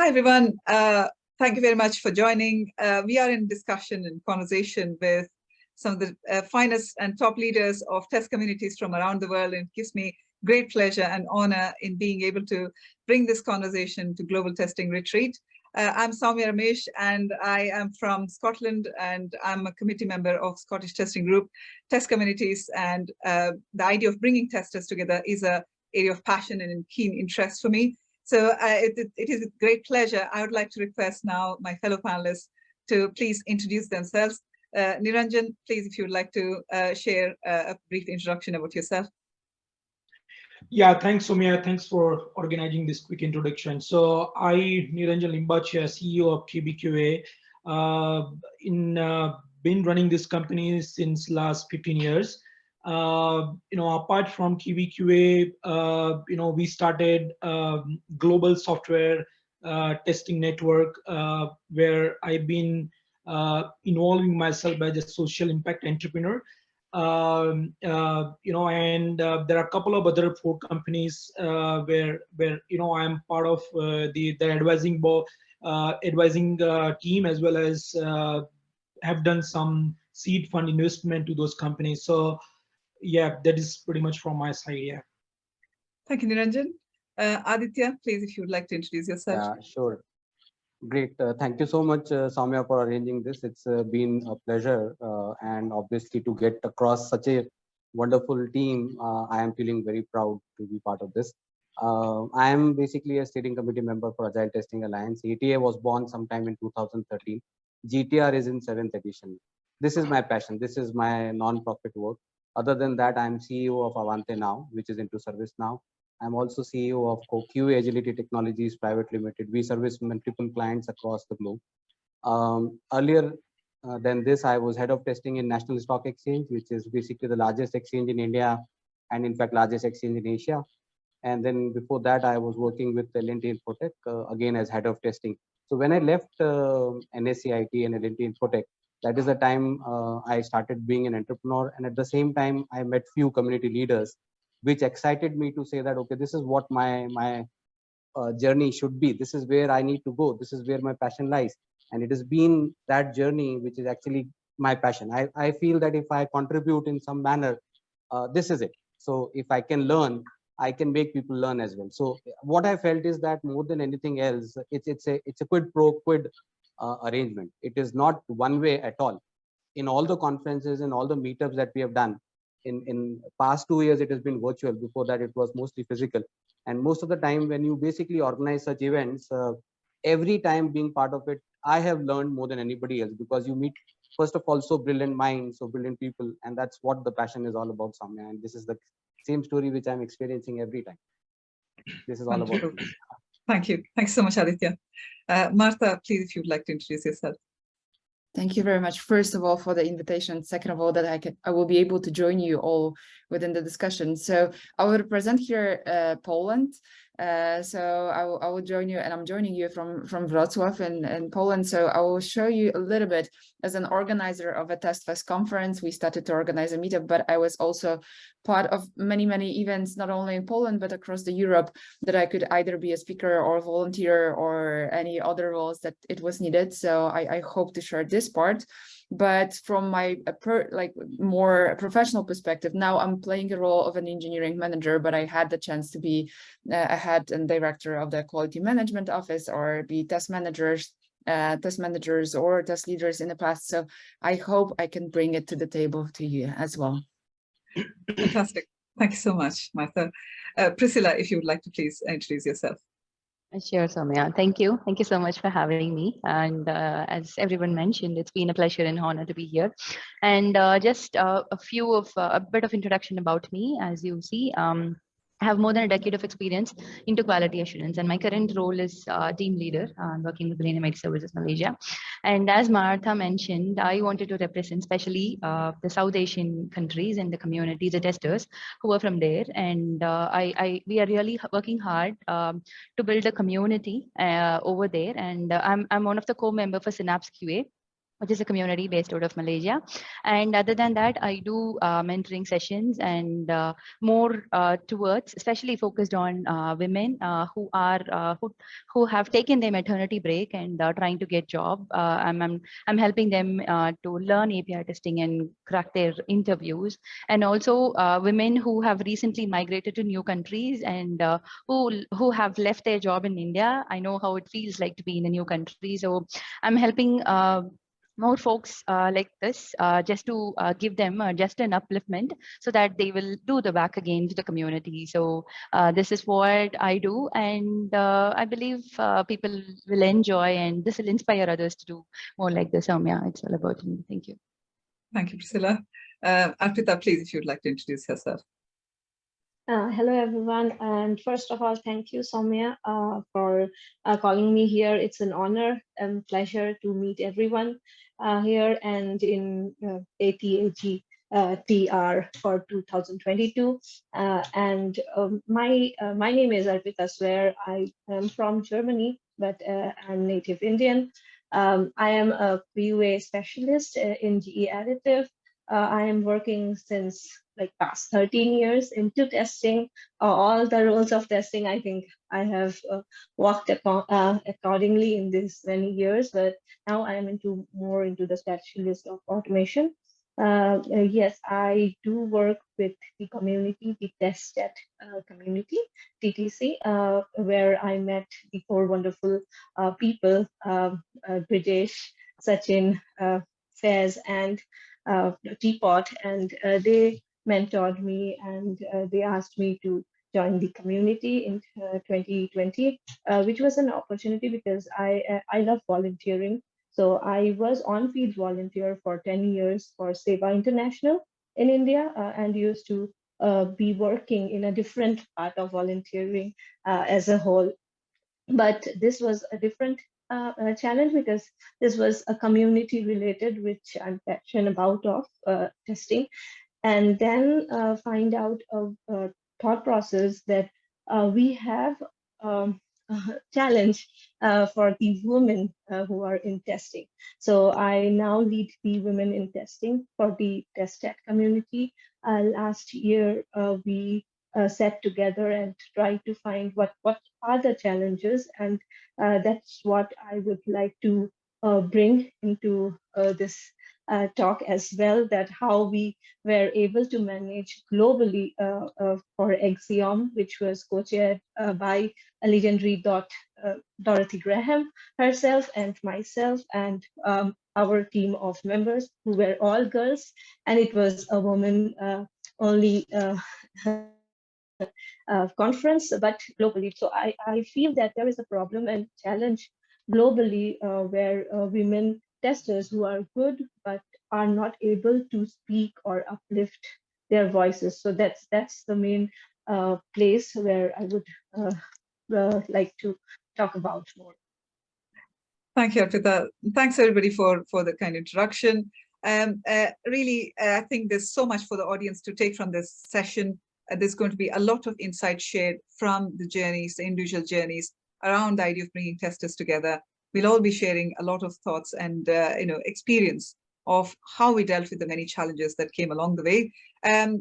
Hi, everyone. Thank you very much for joining. We are in discussion and conversation with some of the finest and top leaders of test communities from around the world. And it gives me great pleasure and honor in being able to bring this conversation to Global Testing Retreat. I'm Sowmya Ramesh, and I am from Scotland, and I'm a committee member of Scottish Testing Group, Test Communities, and the idea of bringing testers together is an area of passion and keen interest for me. So it is with great pleasure. I would like to request now my fellow panelists to please introduce themselves. Niranjan, please, if you would like to share a brief introduction about yourself. Yeah, thanks, Sowmya. Thanks for organizing this quick introduction. So I, Niranjan Limbachiya, CEO of KBQA, been running this company since last 15 years. Apart from KBQA, we started global software testing network where I've been involving myself as a social impact entrepreneur. And there are a couple of other 4 companies where I'm part of the advising team, as well as have done some seed fund investment to those companies. So yeah, that is pretty much from my side. Yeah. Thank you, Niranjan. Aditya, please, if you would like to introduce yourself. Yeah, sure. Great. Thank you so much, Sowmya, for arranging this. It's been a pleasure, and obviously to get across such a wonderful team, I am feeling very proud to be part of this. I am basically a steering committee member for Agile Testing Alliance. ATA was born sometime in 2013. GTR is in 7th edition. This is my passion. This is my non-profit work. Other than that, I'm CEO of Avante Now, which is into service now. I'm also CEO of QA Agility Technologies Private Limited. We service multiple clients across the globe. Earlier than this, I was head of testing in National Stock Exchange, which is basically the largest exchange in India and in fact largest exchange in Asia. And then before that, I was working with L&T Infotech, again as head of testing. So when I left NSCIT and L&T Infotech, that is the time I started being an entrepreneur. And at the same time, I met few community leaders, which excited me to say that, okay, this is what my journey should be. This is where I need to go. This is where my passion lies. And it has been that journey, which is actually my passion. I feel that if I contribute in some manner, this is it. So if I can learn, I can make people learn as well. So what I felt is that more than anything else, it's a quid pro quid arrangement. It is not one way at all. In all the conferences and all the meetups that we have done, in past 2 years, it has been virtual. Before that, it was mostly physical. And most of the time when you basically organize such events, every time being part of it, I have learned more than anybody else, because you meet, first of all, so brilliant minds, so brilliant people. And that's what the passion is all about, Sowmya. And this is the same story which I'm experiencing every time. This is all about me. Thank you. Thanks so much, Aditya. Marta, please, if you'd like to introduce yourself. Thank you very much, first of all, for the invitation. Second of all, that I will be able to join you all within the discussion. So I will represent here Poland. So I will join you, and I'm joining you from Wrocław in Poland. So I will show you a little bit as an organizer of a TestFest conference. We started to organize a meetup, but I was also part of many events, not only in Poland, but across the Europe, that I could either be a speaker or volunteer or any other roles that it was needed. So I hope to share this part. But from my more professional perspective, now I'm playing a role of an engineering manager, but I had the chance to be a head and director of the quality management office, or be test managers or test leaders in the past. So I hope I can bring it to the table to you as well. Fantastic. Thank you so much, Marta. Pricilla, if you would like to please introduce yourself. Sure, Sowmya. Thank you. Thank you so much for having me. And as everyone mentioned, it's been a pleasure and honor to be here. And just a bit of introduction about me. As you see, I have more than a decade of experience into quality assurance, and my current role is team leader. I'm working with Millennium Services Malaysia. And as Martha mentioned, I wanted to represent especially the South Asian countries and the communities, the testers who are from there. And we are really working hard to build a community over there. And I'm one of the co-members for Synapse QA. which is a community based out of Malaysia. And other than that, I do mentoring sessions and more towards, especially focused on women who have taken their maternity break and trying to get job. I'm helping them to learn API testing and crack their interviews, and also women who have recently migrated to new countries and who have left their job in India. I know how it feels like to be in a new country, so I'm helping more folks like this, just to give them just an upliftment so that they will do the back again to the community. So this is what I do, and I believe people will enjoy, and this will inspire others to do more like this. Sowmya, it's all about me. Thank you. Thank you, Pricilla. Arpita, please, if you'd like to introduce yourself. Hello, everyone. And first of all, thank you, Sowmya, for calling me here. It's an honor and pleasure to meet everyone here and in ATAG TR for 2022. My name is Arpita Swer. I am from Germany, but I'm native Indian. I am a QA specialist in GE Additive. I am working since like past 13 years into testing, all the roles of testing. I think I have walked accordingly in these many years, but now I am more into the specialist of automation. Yes, I do work with the community, the tested community, TTC, where I met the four wonderful people, Brijesh, Sachin, Fez, and Teapot, and they mentored me, and they asked me to join the community in 2020, which was an opportunity because I love volunteering. So I was on-field volunteer for 10 years for Seva International in India, and used to be working in a different part of volunteering as a whole. But this was a different challenge because this was a community related, which I'm passionate about of testing, and then find out a thought process that we have a challenge for the women who are in testing. So I now lead the women in testing for the tested community. Last year, we sat together and tried to find what are the challenges, and that's what I would like to bring into this talk as well, that how we were able to manage globally for Axiom, which was co-chaired by a legendary Dorothy Graham herself and myself, and our team of members who were all girls, and it was a woman only conference, but globally. So I feel that there is a problem and challenge globally where women testers who are good but are not able to speak or uplift their voices. So that's the main place where I would like to talk about more. Thank you, Arpita. Thanks everybody for the kind introduction. Really, I think there's so much for the audience to take from this session. There's going to be a lot of insight shared from the journeys, the individual journeys around the idea of bringing testers together. We'll all be sharing a lot of thoughts and experience of how we dealt with the many challenges that came along the way.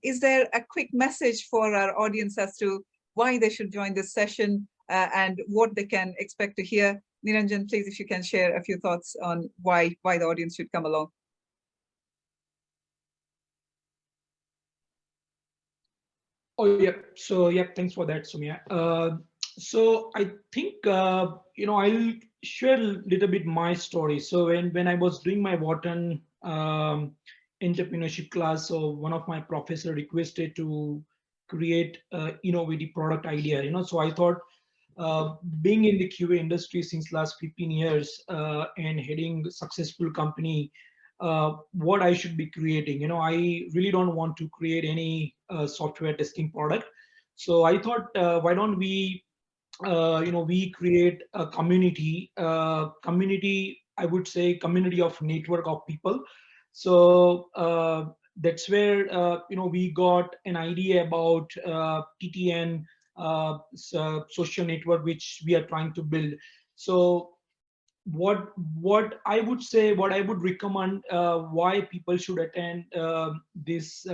Is there a quick message for our audience as to why they should join this session and what they can expect to hear? Niranjan, please, if you can share a few thoughts on why the audience should come along. Oh, yeah. So, yeah, thanks for that, Sowmya. So I think, I'll share a little bit my story. So when I was doing my Wharton entrepreneurship class, so one of my professor requested to create innovative product idea, so I thought, being in the QA industry since last 15 years and heading a successful company, what I should be creating. I really don't want to create any software testing product. So I thought, why don't we, we create a community, I would say community of network of people. So that's where, we got an idea about TTN, social network, which we are trying to build. So what I would say, what I would recommend, why people should attend this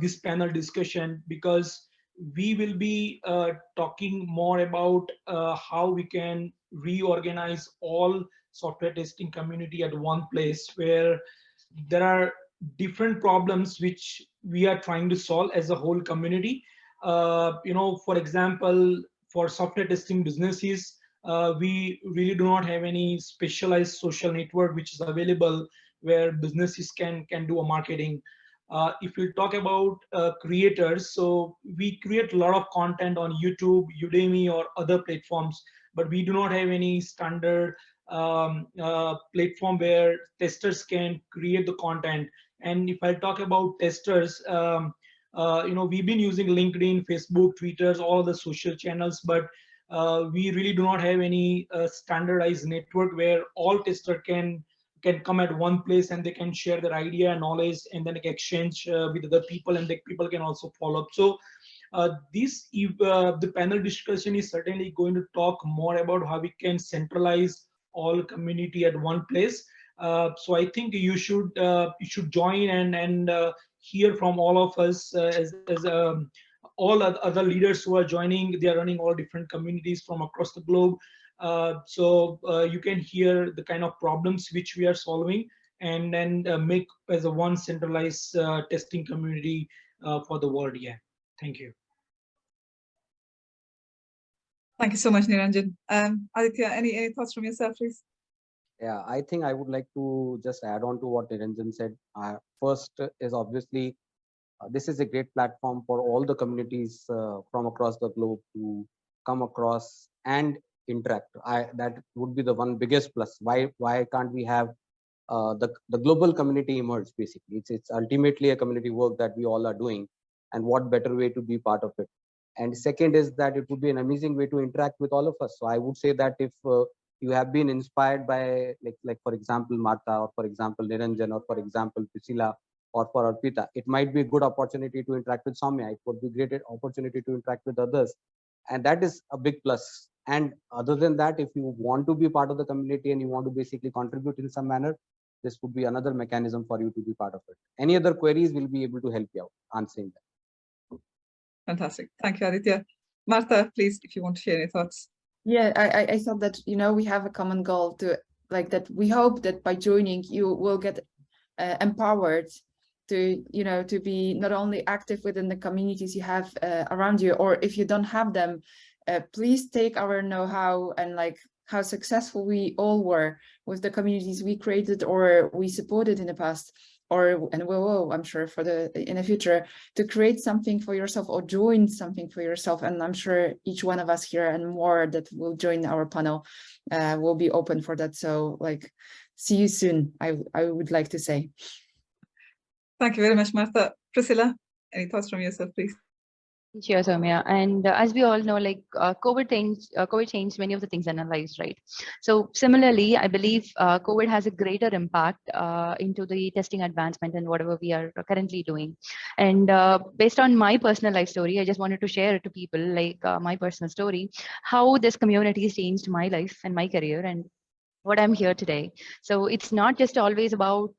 this panel discussion, because we will be talking more about how we can reorganize all software testing community at one place, where there are different problems which we are trying to solve as a whole community. For example, for software testing businesses, we really do not have any specialized social network which is available where businesses can do a marketing. If we talk about creators, so we create a lot of content on YouTube, Udemy, or other platforms, but we do not have any standard platform where testers can create the content. And if I talk about testers, we've been using LinkedIn, Facebook, Twitter, all the social channels, but we really do not have any standardized network where all tester can come at one place and they can share their idea and knowledge, and then exchange with other people, and the people can also follow up. So the panel discussion is certainly going to talk more about how we can centralize all community at one place. So I think you should join and hear from all of us, as all other leaders who are joining. They are running all different communities from across the globe. So you can hear the kind of problems which we are solving, and then make as a one centralized testing community for the world. Yeah, thank you. Thank you so much, Niranjan. Aditya, any thoughts from yourself, please? Yeah, I think I would like to just add on to what Niranjan said. First is obviously this is a great platform for all the communities from across the globe to come across and interact. That would be the one biggest plus. Why can't we have the global community emerge? Basically, it's ultimately a community work that we all are doing, and what better way to be part of it. And second is that it would be an amazing way to interact with all of us. So I would say that if you have been inspired by, like for example, Marta, or for example, Niranjan, or for example, Pricilla, or for Arpita, it might be a good opportunity to interact with Sowmya. It would be a great opportunity to interact with others. And that is a big plus. And other than that, if you want to be part of the community and you want to basically contribute in some manner, this would be another mechanism for you to be part of it. Any other queries will be able to help you out answering that. Fantastic. Thank you, Aditya. Marta, please, if you want to share any thoughts. Yeah, I thought that, we have a common goal to that. We hope that by joining, you will get empowered to, to be not only active within the communities you have around you, or if you don't have them, please take our know-how and how successful we all were with the communities we created or we supported in the past, and we will, I'm sure, in the future, to create something for yourself or join something for yourself. And I'm sure each one of us here and more that will join our panel will be open for that. So see you soon, I would like to say. Thank you very much, Marta. Pricilla, any thoughts from yourself, please? Sure, Sowmya. And as we all know, COVID changed many of the things in our lives, right? So similarly, I believe COVID has a greater impact into the testing advancement and whatever we are currently doing. And based on my personal life story, I just wanted to share it to people, my personal story, how this community has changed my life and my career and what I'm here today. So it's not just always about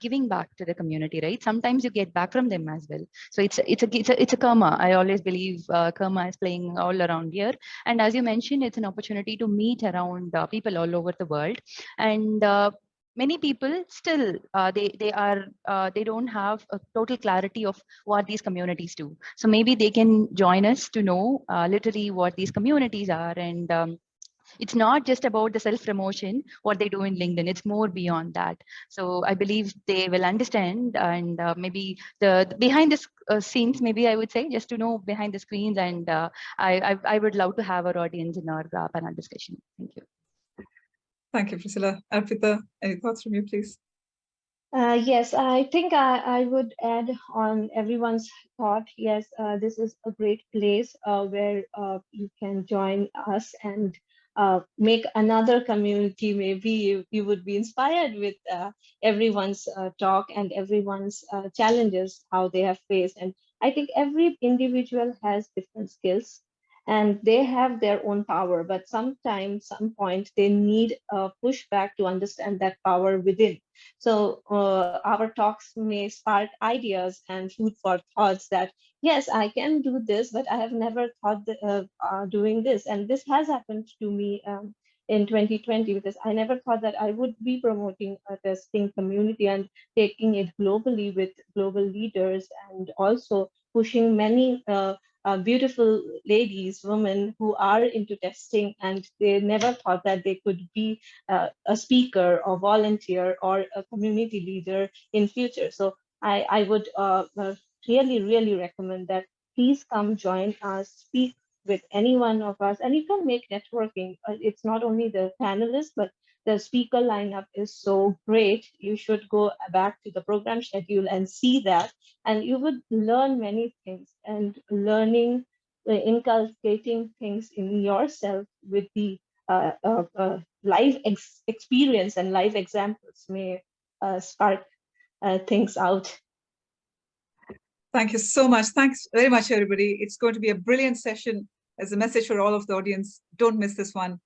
giving back to the community, right? Sometimes you get back from them as well. So it's a karma. I always believe karma is playing all around here. And as you mentioned, it's an opportunity to meet around people all over the world. And many people still they don't have a total clarity of what these communities do. So maybe they can join us to know literally what these communities are. And it's not just about the self-promotion, what they do in LinkedIn. It's more beyond that. So I believe they will understand, and maybe the behind the scenes, maybe I would say, just to know behind the screens. And I would love to have our audience in our panel discussion. Thank you. Thank you, Pricilla. Arpita, any thoughts from you, please? Yes, I think I would add on everyone's thought. Yes, this is a great place where you can join us and make another community. Maybe you would be inspired with everyone's talk and everyone's challenges, how they have faced. And I think every individual has different skills. and they have their own power, but sometimes, some point, they need a pushback to understand that power within. So our talks may spark ideas and food for thoughts that, yes, I can do this, but I have never thought doing this. And this has happened to me in 2020, because I never thought that I would be promoting a testing community and taking it globally with global leaders, and also pushing many beautiful ladies, women who are into testing, and they never thought that they could be a speaker or volunteer or a community leader in future. So I would really, really recommend that please come join us, speak with any one of us, and you can make networking. It's not only the panelists, but the speaker lineup is so great. You should go back to the program schedule and see that, and you would learn many things. And learning, inculcating things in yourself with the life experience and life examples may spark things out. Thank you so much. Thanks very much, everybody. It's going to be a brilliant session. As a message for all of the audience, don't miss this one.